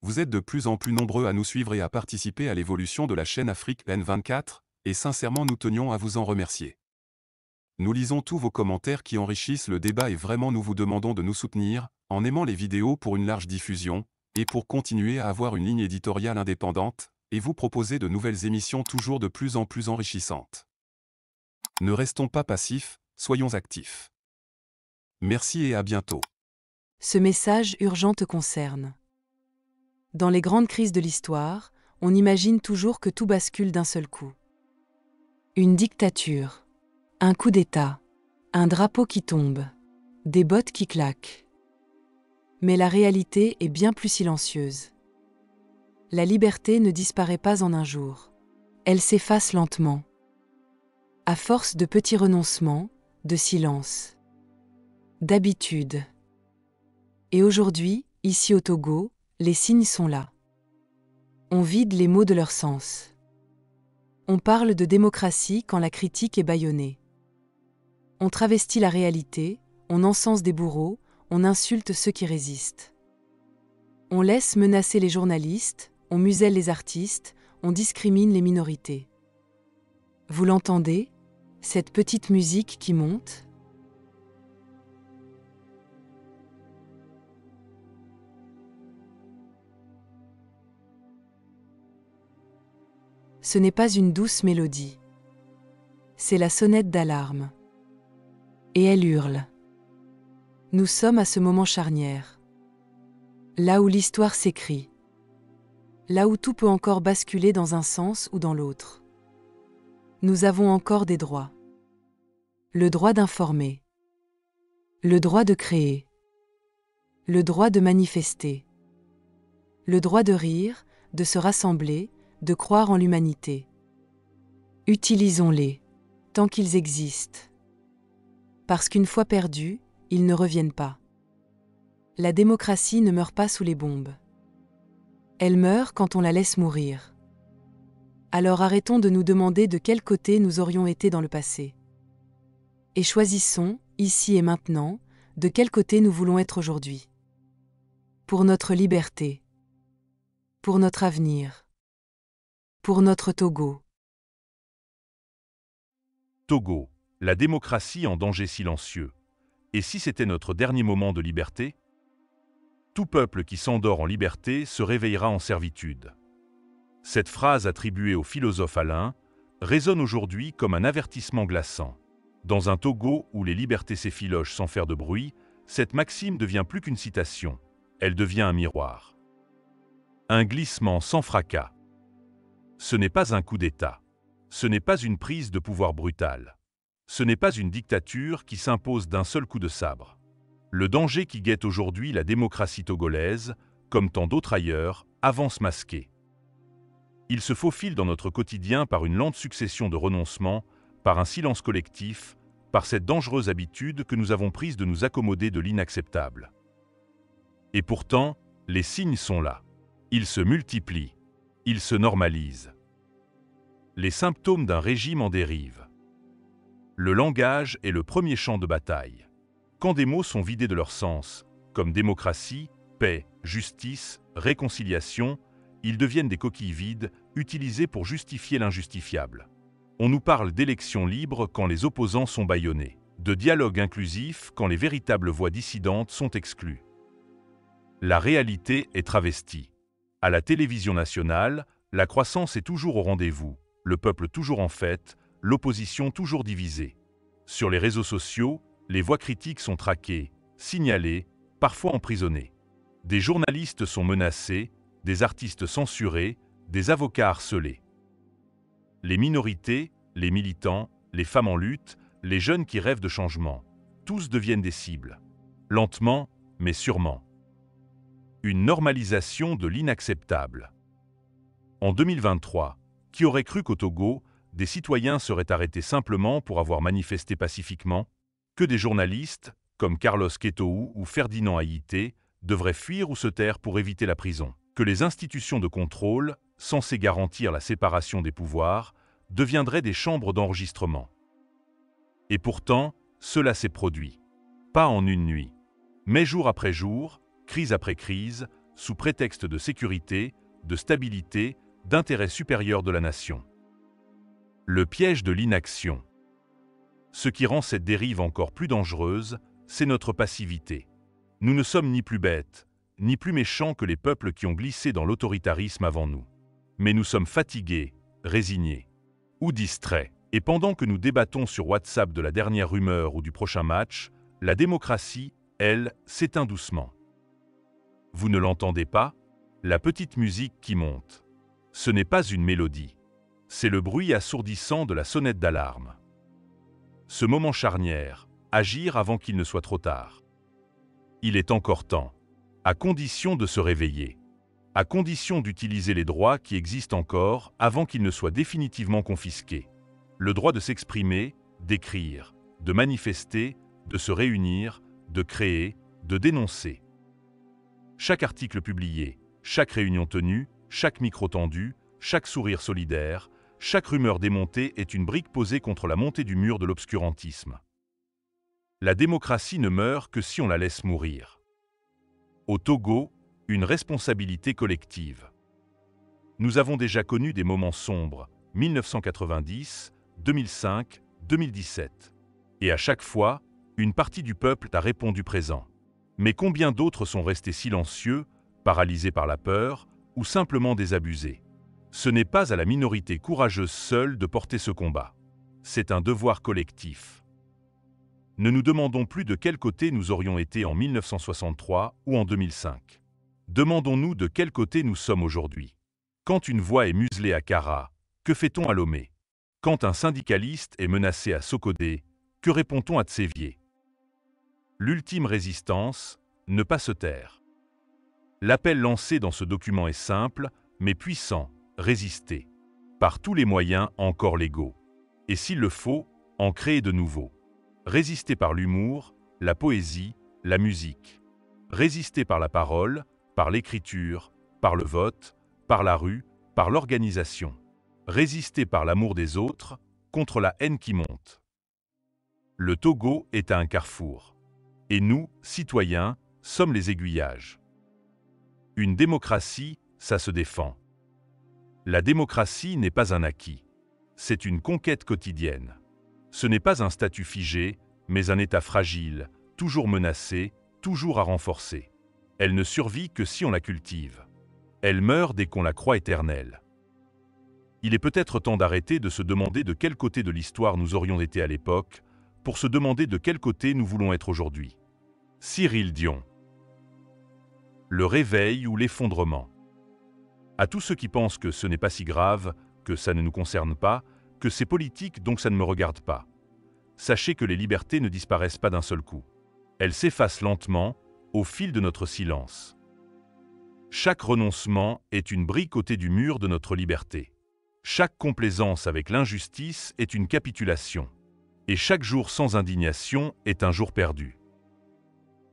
Vous êtes de plus en plus nombreux à nous suivre et à participer à l'évolution de la chaîne Afrique N24, et sincèrement nous tenions à vous en remercier. Nous lisons tous vos commentaires qui enrichissent le débat et vraiment nous vous demandons de nous soutenir, en aimant les vidéos pour une large diffusion, et pour continuer à avoir une ligne éditoriale indépendante, et vous proposer de nouvelles émissions toujours de plus en plus enrichissantes. Ne restons pas passifs, soyons actifs. Merci et à bientôt. Ce message urgent te concerne. Dans les grandes crises de l'histoire, on imagine toujours que tout bascule d'un seul coup. Une dictature, un coup d'État, un drapeau qui tombe, des bottes qui claquent. Mais la réalité est bien plus silencieuse. La liberté ne disparaît pas en un jour. Elle s'efface lentement. À force de petits renoncements, de silence, d'habitude. Et aujourd'hui, ici au Togo, les signes sont là. On vide les mots de leur sens. On parle de démocratie quand la critique est bâillonnée. On travestit la réalité, on encense des bourreaux, on insulte ceux qui résistent. On laisse menacer les journalistes, on muselle les artistes, on discrimine les minorités. Vous l'entendez, cette petite musique qui monte ? Ce n'est pas une douce mélodie. C'est la sonnette d'alarme. Et elle hurle. Nous sommes à ce moment charnière. Là où l'histoire s'écrit. Là où tout peut encore basculer dans un sens ou dans l'autre. Nous avons encore des droits. Le droit d'informer. Le droit de créer. Le droit de manifester. Le droit de rire, de se rassembler, de croire en l'humanité. Utilisons-les, tant qu'ils existent. Parce qu'une fois perdus, ils ne reviennent pas. La démocratie ne meurt pas sous les bombes. Elle meurt quand on la laisse mourir. Alors arrêtons de nous demander de quel côté nous aurions été dans le passé. Et choisissons, ici et maintenant, de quel côté nous voulons être aujourd'hui. Pour notre liberté. Pour notre avenir. Pour notre Togo. Togo, la démocratie en danger silencieux. Et si c'était notre dernier moment de liberté ? Tout peuple qui s'endort en liberté se réveillera en servitude. Cette phrase attribuée au philosophe Alain résonne aujourd'hui comme un avertissement glaçant. Dans un Togo où les libertés s'effilochent sans faire de bruit, cette maxime devient plus qu'une citation, elle devient un miroir. Un glissement sans fracas. Ce n'est pas un coup d'État. Ce n'est pas une prise de pouvoir brutale. Ce n'est pas une dictature qui s'impose d'un seul coup de sabre. Le danger qui guette aujourd'hui la démocratie togolaise, comme tant d'autres ailleurs, avance masqué. Il se faufile dans notre quotidien par une lente succession de renoncements, par un silence collectif, par cette dangereuse habitude que nous avons prise de nous accommoder de l'inacceptable. Et pourtant, les signes sont là. Ils se multiplient. Ils se normalisent. Les symptômes d'un régime en dérive. Le langage est le premier champ de bataille. Quand des mots sont vidés de leur sens, comme démocratie, paix, justice, réconciliation, ils deviennent des coquilles vides, utilisées pour justifier l'injustifiable. On nous parle d'élections libres quand les opposants sont bâillonnés, de dialogue inclusif quand les véritables voix dissidentes sont exclues. La réalité est travestie. À la télévision nationale, la croissance est toujours au rendez-vous, le peuple toujours en fête, l'opposition toujours divisée. Sur les réseaux sociaux, les voix critiques sont traquées, signalées, parfois emprisonnées. Des journalistes sont menacés, des artistes censurés, des avocats harcelés. Les minorités, les militants, les femmes en lutte, les jeunes qui rêvent de changement, tous deviennent des cibles. Lentement, mais sûrement. Une normalisation de l'inacceptable. En 2023, qui aurait cru qu'au Togo, des citoyens seraient arrêtés simplement pour avoir manifesté pacifiquement, que des journalistes, comme Carlos Quetoou ou Ferdinand Haïté, devraient fuir ou se taire pour éviter la prison, que les institutions de contrôle, censées garantir la séparation des pouvoirs, deviendraient des chambres d'enregistrement. Et pourtant, cela s'est produit. Pas en une nuit. Mais jour après jour, crise après crise, sous prétexte de sécurité, de stabilité, d'intérêt supérieur de la nation. Le piège de l'inaction. Ce qui rend cette dérive encore plus dangereuse, c'est notre passivité. Nous ne sommes ni plus bêtes, ni plus méchants que les peuples qui ont glissé dans l'autoritarisme avant nous. Mais nous sommes fatigués, résignés ou distraits. Et pendant que nous débattons sur WhatsApp de la dernière rumeur ou du prochain match, la démocratie, elle, s'éteint doucement. Vous ne l'entendez pas? La petite musique qui monte. Ce n'est pas une mélodie. C'est le bruit assourdissant de la sonnette d'alarme. Ce moment charnière, agir avant qu'il ne soit trop tard. Il est encore temps, à condition de se réveiller, à condition d'utiliser les droits qui existent encore avant qu'ils ne soient définitivement confisqués. Le droit de s'exprimer, d'écrire, de manifester, de se réunir, de créer, de dénoncer. Chaque article publié, chaque réunion tenue, chaque micro tendu, chaque sourire solidaire, chaque rumeur démontée est une brique posée contre la montée du mur de l'obscurantisme. La démocratie ne meurt que si on la laisse mourir. Au Togo, une responsabilité collective. Nous avons déjà connu des moments sombres, 1990, 2005, 2017. Et à chaque fois, une partie du peuple a répondu présent. Mais combien d'autres sont restés silencieux, paralysés par la peur, ou simplement désabusés? Ce n'est pas à la minorité courageuse seule de porter ce combat. C'est un devoir collectif. Ne nous demandons plus de quel côté nous aurions été en 1963 ou en 2005. Demandons-nous de quel côté nous sommes aujourd'hui. Quand une voix est muselée à Kara, que fait-on à Lomé? Quand un syndicaliste est menacé à Sokodé, que répond-on à Tsévié? L'ultime résistance, ne pas se taire. L'appel lancé dans ce document est simple, mais puissant, résister. Par tous les moyens encore légaux. Et s'il le faut, en créer de nouveaux. Résister par l'humour, la poésie, la musique. Résister par la parole, par l'écriture, par le vote, par la rue, par l'organisation. Résister par l'amour des autres, contre la haine qui monte. Le Togo est à un carrefour. Et nous, citoyens, sommes les aiguillages. Une démocratie, ça se défend. La démocratie n'est pas un acquis. C'est une conquête quotidienne. Ce n'est pas un statut figé, mais un état fragile, toujours menacé, toujours à renforcer. Elle ne survit que si on la cultive. Elle meurt dès qu'on la croit éternelle. Il est peut-être temps d'arrêter de se demander de quel côté de l'histoire nous aurions été à l'époque, pour se demander de quel côté nous voulons être aujourd'hui. Cyril Dion. Le réveil ou l'effondrement. À tous ceux qui pensent que ce n'est pas si grave, que ça ne nous concerne pas, que c'est politique donc ça ne me regarde pas. Sachez que les libertés ne disparaissent pas d'un seul coup. Elles s'effacent lentement, au fil de notre silence. Chaque renoncement est une brique ôtée du mur de notre liberté. Chaque complaisance avec l'injustice est une capitulation. Et chaque jour sans indignation est un jour perdu.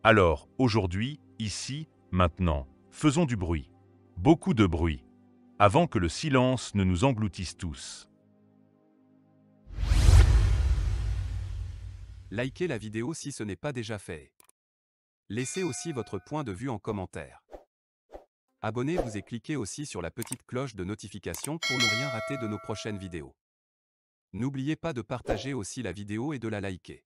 Alors, aujourd'hui, ici, maintenant, faisons du bruit. Beaucoup de bruit. Avant que le silence ne nous engloutisse tous. Likez la vidéo si ce n'est pas déjà fait. Laissez aussi votre point de vue en commentaire. Abonnez-vous et cliquez aussi sur la petite cloche de notification pour ne rien rater de nos prochaines vidéos. N'oubliez pas de partager aussi la vidéo et de la liker.